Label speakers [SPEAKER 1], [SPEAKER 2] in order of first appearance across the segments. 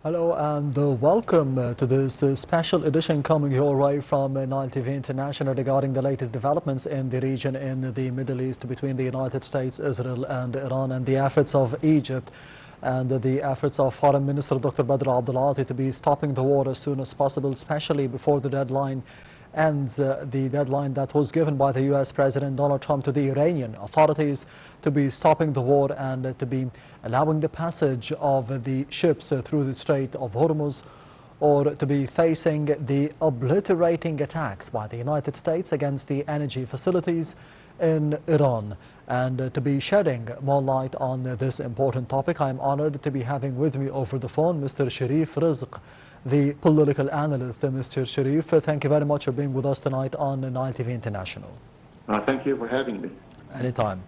[SPEAKER 1] Hello and welcome to this special edition coming your way from Nile TV International regarding the latest developments in the region in the Middle East between the United States, Israel and Iran, and the efforts of Egypt and the efforts of Foreign Minister Dr. Badr Abdulati to be stopping the war as soon as possible, especially before the deadline ends, the deadline that was given by the US President Donald Trump to the Iranian authorities to be stopping the war and to be allowing the passage of the ships through the Strait of Hormuz, or to be facing the obliterating attacks by the United States against the energy facilities in Iran. And to be shedding more light on this important topic, I am honored to be having with me over the phone Mr. Sherif Rizq, the political analyst. Mr. Sherif, thank you very much for being with us tonight on Nile TV International.
[SPEAKER 2] Thank you for having me.
[SPEAKER 1] Anytime.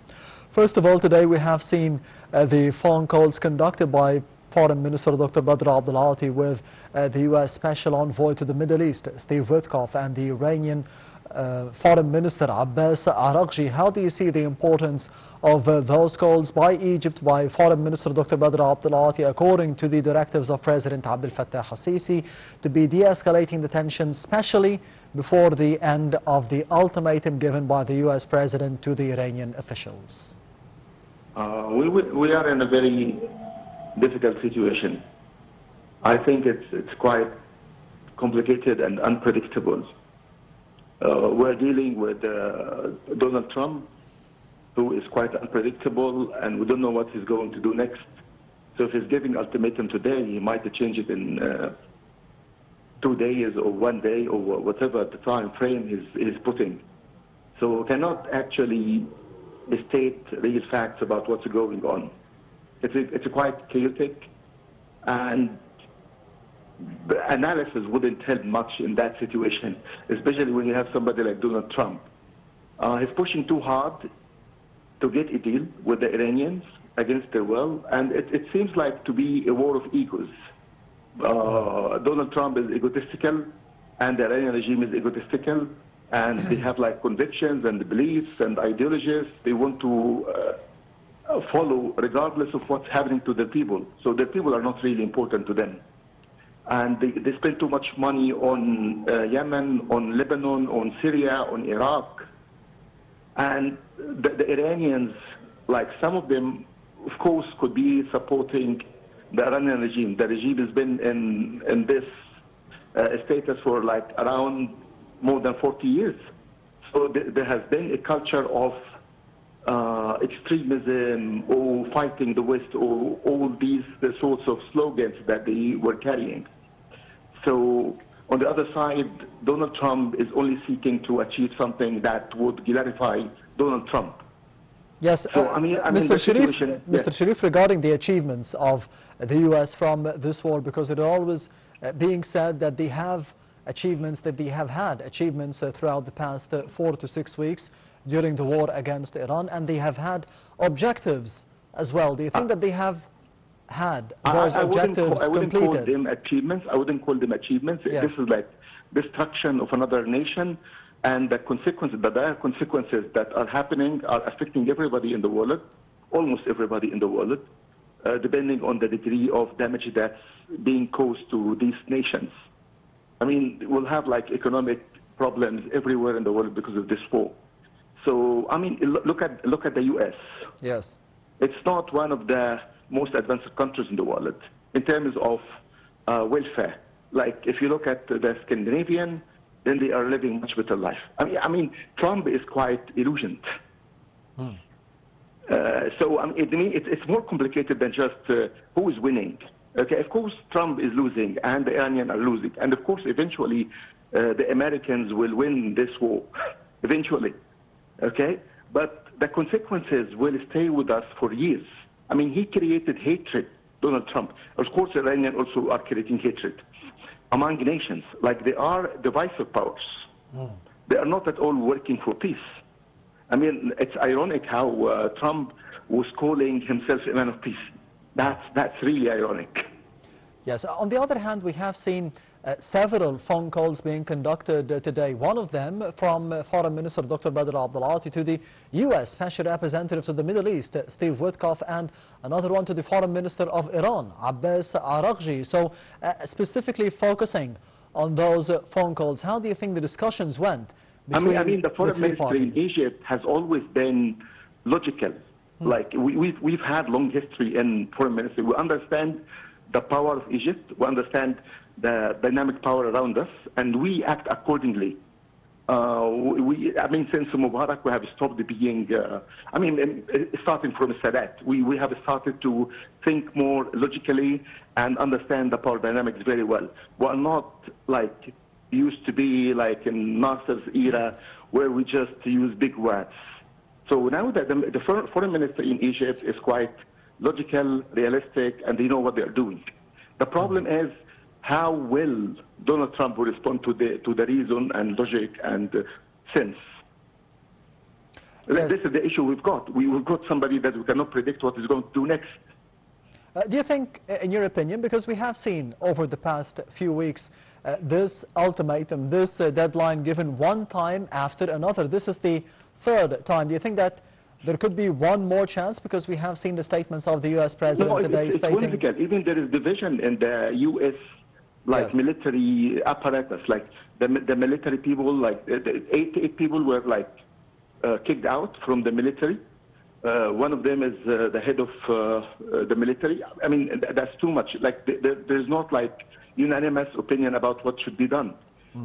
[SPEAKER 1] First of all, today we have seen the phone calls conducted by Foreign Minister Dr. Badr Abdulati with the US Special Envoy to the Middle East, Steve Witkoff, and the Iranian Foreign Minister Abbas Araghchi. How do you see the importance of those calls by Egypt, by Foreign Minister Dr. Badr Abdulati, according to the directives of President Abdel Fattah al-Sisi, to be de-escalating the tensions, especially before the end of the ultimatum given by the US President to the Iranian officials?
[SPEAKER 2] We are in a very difficult situation. I think it's quite complicated and unpredictable. We're dealing with Donald Trump, who is quite unpredictable, and we don't know what he's going to do next. So if he's giving ultimatum today, he might change it in 2 days or 1 day or whatever the time frame he's putting. So we cannot actually state real facts about what's going on. It's quite chaotic, and the analysis wouldn't help much in that situation, especially when you have somebody like Donald Trump. He's pushing too hard to get a deal with the Iranians against their will, and it seems like to be a war of egos. Donald Trump is egotistical, and the Iranian regime is egotistical, and they have like convictions and beliefs and ideologies they want to follow regardless of what's happening to the people. So the people are not really important to them. And they spend too much money on Yemen, on Lebanon, on Syria, on Iraq. And the Iranians, like some of them, of course, could be supporting the Iranian regime. The regime has been in this status for like around more than 40 years. So there has been a culture of extremism or fighting the West or all these sorts of slogans that they were carrying. So on the other side, Donald Trump is only seeking to achieve something that would clarify Donald Trump.
[SPEAKER 1] Yes,
[SPEAKER 2] so,
[SPEAKER 1] Mr. Sherif, regarding the achievements of the US from this war, because it is always being said that they have achievements, that they have had achievements throughout the past 4 to 6 weeks during the war against Iran, and they have had objectives as well. Do you think that they have had those objectives
[SPEAKER 2] I wouldn't
[SPEAKER 1] completed?
[SPEAKER 2] call them achievements. I wouldn't call them achievements.
[SPEAKER 1] Yes.
[SPEAKER 2] This is like destruction of another nation, and the consequences, the dire consequences that are happening are affecting everybody in the world, almost everybody in the world, depending on the degree of damage that's being caused to these nations. I mean, we'll have like economic problems everywhere in the world because of this war. So, I mean, look at the US.
[SPEAKER 1] Yes.
[SPEAKER 2] It's not one of the most advanced countries in the world in terms of welfare. Like, if you look at the Scandinavian, then they are living much better life. I mean, Trump is quite illusioned. So, I mean, it's more complicated than just who is winning. Okay, of course, Trump is losing, and the Iranians are losing. And of course, eventually, the Americans will win this war, eventually. Okay? But the consequences will stay with us for years. I mean, he created hatred, Donald Trump. Of course, the Iranians also are creating hatred among nations. Like, they are divisive powers. They are not at all working for peace. I mean, it's ironic how Trump was calling himself a man of peace. That's really ironic.
[SPEAKER 1] Yes. On the other hand, we have seen several phone calls being conducted today. One of them from Foreign Minister Dr. Badr Abdulati to the U.S. Special Representative to the Middle East, Steve Witkoff, and another one to the Foreign Minister of Iran, Abbas Araghchi. So specifically focusing on those phone calls, how do you think the discussions went between
[SPEAKER 2] I mean, the foreign ministry in
[SPEAKER 1] parties?
[SPEAKER 2] Egypt has always been logical. Like, we've had long history in foreign ministry. We understand the power of Egypt, we understand the dynamic power around us, and we act accordingly. I mean, since Mubarak, we have stopped being, starting from Sadat, we have started to think more logically and understand the power dynamics very well. We are not like used to be like in Nasser's era, where we just use big words. So now that the foreign minister in Egypt is quite logical, realistic, and they know what they're doing. The problem is how will Donald Trump will respond to the reason and logic and sense. Yes. This is the issue we've got. We've got somebody that we cannot predict what he's going to do next.
[SPEAKER 1] Do you think, in your opinion, because we have seen over the past few weeks this ultimatum, this deadline given one time after another, this is the third time. Do you think that there could be one more chance, because we have seen the statements of the U.S. President today stating...
[SPEAKER 2] It's whimsical. Even there is division in the U.S. military apparatus, like the military people, like eight people were like kicked out from the military. One of them is the head of the military. I mean, that's too much. Like there's not like unanimous opinion about what should be done.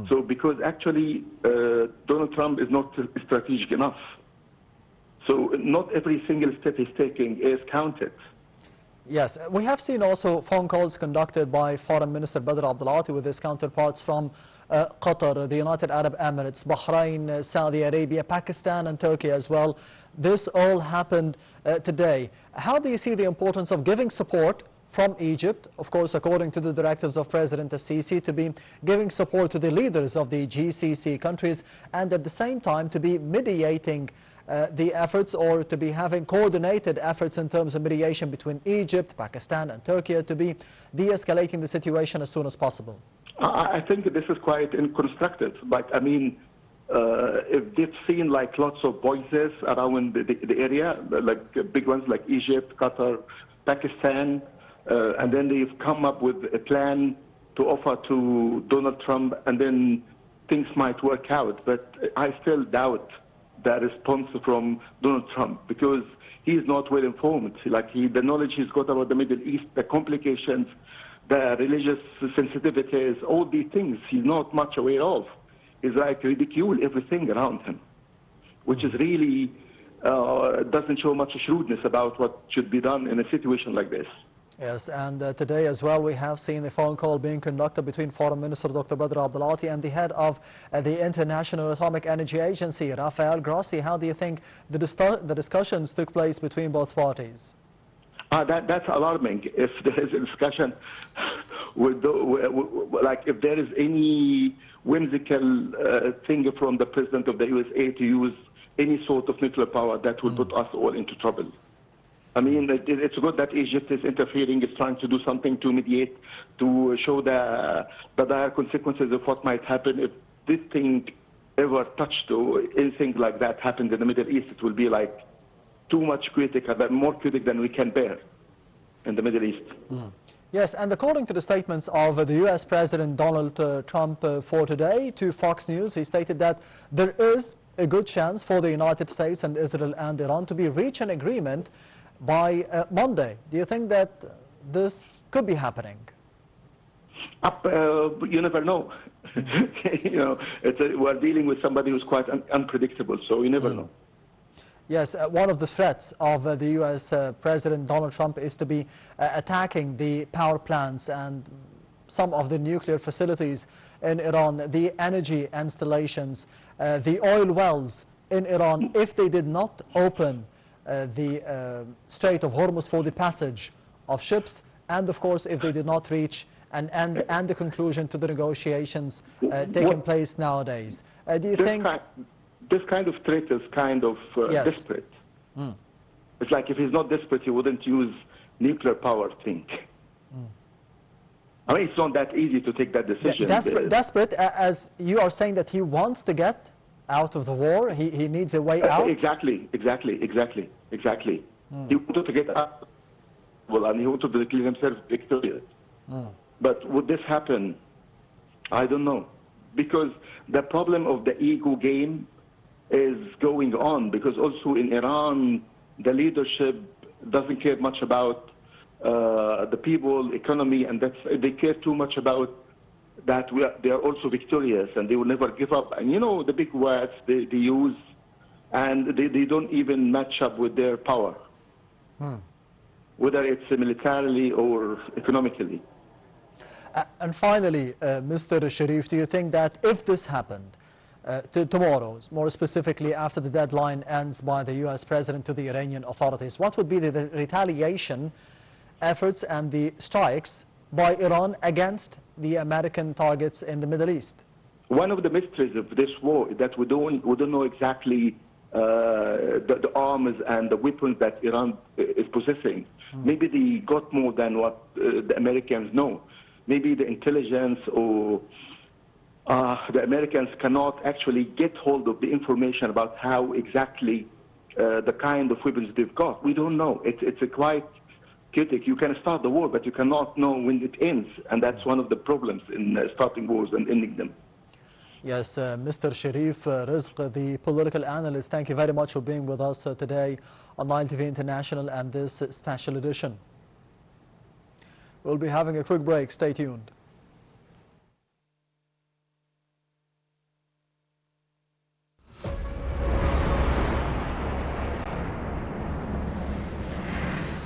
[SPEAKER 2] So because actually Donald Trump is not strategic enough. So not every single step he's taking is counted.
[SPEAKER 1] Yes, we have seen also phone calls conducted by Foreign Minister Badr Abdulati with his counterparts from Qatar, the United Arab Emirates, Bahrain, Saudi Arabia, Pakistan and Turkey as well. This all happened today. How do you see the importance of giving support from Egypt, of course according to the directives of President al-Sisi, to be giving support to the leaders of the GCC countries, and at the same time to be mediating the efforts, or to be having coordinated efforts in terms of mediation between Egypt, Pakistan and Turkey, to be de-escalating the situation as soon as possible?
[SPEAKER 2] I think this is quite constructive. Like, I mean, if they've seen like lots of voices around the area, like big ones like Egypt, Qatar, Pakistan, and then they've come up with a plan to offer to Donald Trump, and then things might work out. But I still doubt the response from Donald Trump, because he's not well informed. Like the knowledge he's got about the Middle East, the complications, the religious sensitivities, all these things he's not much aware of. He's like ridicule everything around him, which is really doesn't show much shrewdness about what should be done in a situation like this.
[SPEAKER 1] Yes, and today as well we have seen a phone call being conducted between Foreign Minister Dr. Badr Abdulati and the head of the International Atomic Energy Agency, Rafael Grossi. How do you think the discussions took place between both parties?
[SPEAKER 2] That's alarming. If there is a discussion with like if there is any whimsical thing from the President of the USA to use any sort of nuclear power, that will put us all into trouble. I mean, it's good that Egypt is interfering, is trying to do something to mediate, to show the dire consequences of what might happen if this thing ever touched or anything like that happened in the Middle East. It will be like too much critical, more critic than we can bear in the Middle East.
[SPEAKER 1] Yes, and according to the statements of the U.S. President Donald Trump for today to Fox News, he stated that there is a good chance for the United States and Israel and Iran to be reach an agreement by Monday. Do you think that this could be happening?
[SPEAKER 2] You never know. You know, we're dealing with somebody who's quite unpredictable, so you never know.
[SPEAKER 1] Yes, one of the threats of the U.S. President Donald Trump is to be attacking the power plants and some of the nuclear facilities in Iran, the energy installations, the oil wells in Iran, if they did not open the Strait of Hormuz for the passage of ships, and of course if they did not reach an end and the conclusion to the negotiations taking place nowadays. Do you think...
[SPEAKER 2] This kind of threat is kind of desperate. It's like if he's not desperate, he wouldn't use nuclear power, I think. I mean, it's not that easy to take that decision.
[SPEAKER 1] Desperate, as you are saying that he wants to get out of the war, he needs a way out?
[SPEAKER 2] Exactly. He wanted to get out, well, and he wanted to declare himself victorious. But would this happen? I don't know. Because the problem of the ego game is going on, because also in Iran, the leadership doesn't care much about the people, economy, and they care too much about that they are also victorious and they will never give up. And you know, the big words they use, and they don't even match up with their power, whether it's militarily or economically.
[SPEAKER 1] And finally, Mr. Sherif, do you think that if this happened tomorrow, more specifically after the deadline ends by the U.S. President to the Iranian authorities, what would be the retaliation efforts and the strikes by Iran against the American targets in the Middle East?
[SPEAKER 2] One of the mysteries of this war is that we don't know exactly the arms and the weapons that Iran is possessing. Maybe they got more than what the Americans know. Maybe the intelligence or the Americans cannot actually get hold of the information about how exactly the kind of weapons they've got. We don't know. It's a quite chaotic. You can start the war, but you cannot know when it ends, and that's one of the problems in starting wars and ending them.
[SPEAKER 1] Yes, Mr. Sherif Rizq, the political analyst, thank you very much for being with us today on Nile TV International and this special edition. We'll be having a quick break. Stay tuned.